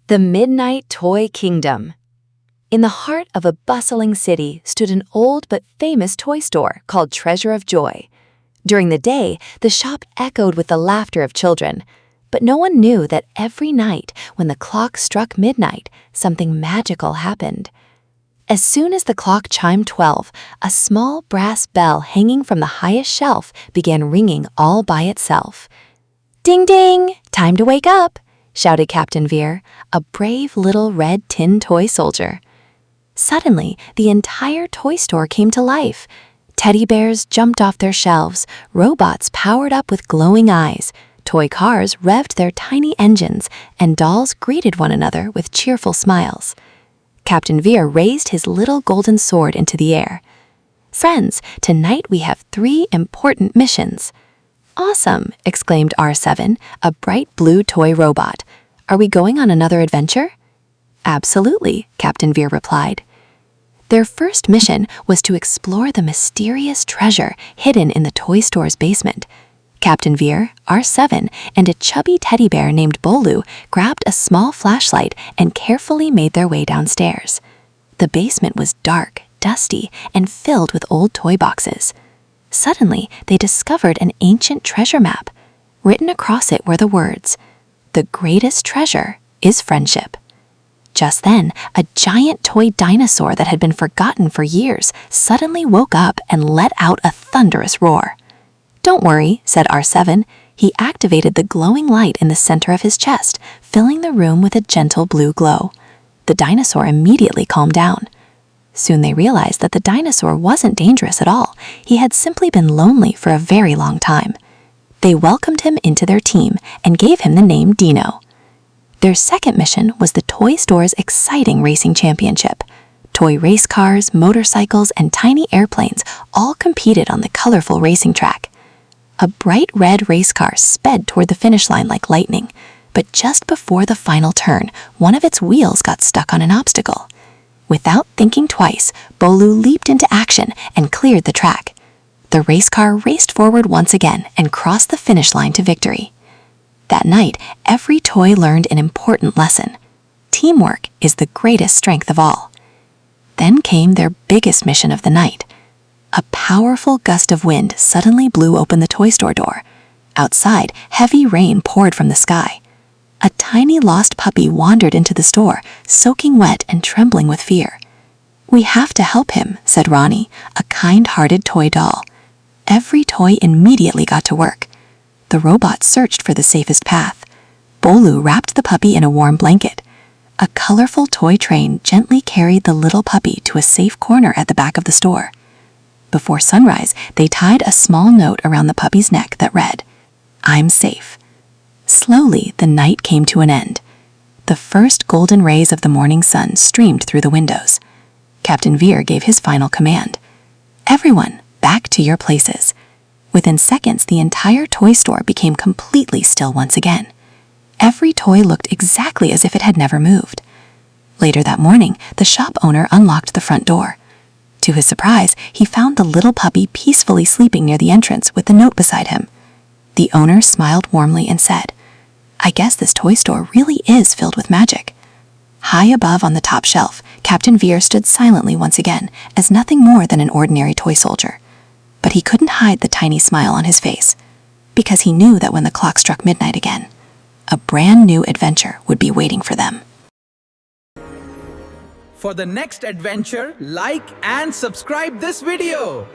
The Midnight Toy Kingdom. In the heart of a bustling city stood an old but famous toy store called Treasure of Joy. During the day, the shop echoed with the laughter of children, but no one knew that every night, when the clock struck midnight, something magical happened. As soon as the clock chimed 12, a small brass bell hanging from the highest shelf began ringing all by itself. "Ding ding! Time to wake up!" shouted Captain Veer, a brave little red tin toy soldier. Suddenly, the entire toy store came to life. Teddy bears jumped off their shelves, robots powered up with glowing eyes, toy cars revved their tiny engines, and dolls greeted one another with cheerful smiles. Captain Veer raised his little golden sword into the air. "Friends, tonight we have 3 important missions." "Awesome!" exclaimed R7, a bright blue toy robot. "Are we going on another adventure?" "Absolutely," Captain Veer replied. Their first mission was to explore the mysterious treasure hidden in the toy store's basement. Captain Veer, R7, and a chubby teddy bear named Bholu grabbed a small flashlight and carefully made their way downstairs. The basement was dark, dusty, and filled with old toy boxes. Suddenly, they discovered an ancient treasure map. Written across it were the words, "The greatest treasure is friendship." Just then, a giant toy dinosaur that had been forgotten for years suddenly woke up and let out a thunderous roar. "Don't worry," said R7. He activated the glowing light in the center of his chest, filling the room with a gentle blue glow. The dinosaur immediately calmed down. Soon they realized that the dinosaur wasn't dangerous at all. He had simply been lonely for a very long time. They welcomed him into their team and gave him the name Dino. Their second mission was the toy store's exciting racing championship. Toy race cars, motorcycles, and tiny airplanes all competed on the colorful racing track. A bright red race car sped toward the finish line like lightning, but just before the final turn, one of its wheels got stuck on an obstacle. Without thinking twice, Bholu leaped into action and cleared the track. The race car raced forward once again and crossed the finish line to victory. That night, every toy learned an important lesson. Teamwork is the greatest strength of all. Then came their biggest mission of the night. A powerful gust of wind suddenly blew open the toy store door. Outside, heavy rain poured from the sky. A tiny lost puppy wandered into the store, soaking wet and trembling with fear. "We have to help him," said Rani, a kind-hearted toy doll. Every toy immediately got to work. The robot searched for the safest path. Bholu wrapped the puppy in a warm blanket. A colorful toy train gently carried the little puppy to a safe corner at the back of the store. Before sunrise, they tied a small note around the puppy's neck that read, "I'm safe." Slowly, the night came to an end. The first golden rays of the morning sun streamed through the windows. Captain Veer gave his final command. "Everyone, back to your places." Within seconds, the entire toy store became completely still once again. Every toy looked exactly as if it had never moved. Later that morning, the shop owner unlocked the front door. To his surprise, he found the little puppy peacefully sleeping near the entrance with the note beside him. The owner smiled warmly and said, "I guess this toy store really is filled with magic." High above on the top shelf, Captain Veer stood silently once again, as nothing more than an ordinary toy soldier. But he couldn't hide the tiny smile on his face, because he knew that when the clock struck midnight again, a brand new adventure would be waiting for them. For the next adventure, like and subscribe this video.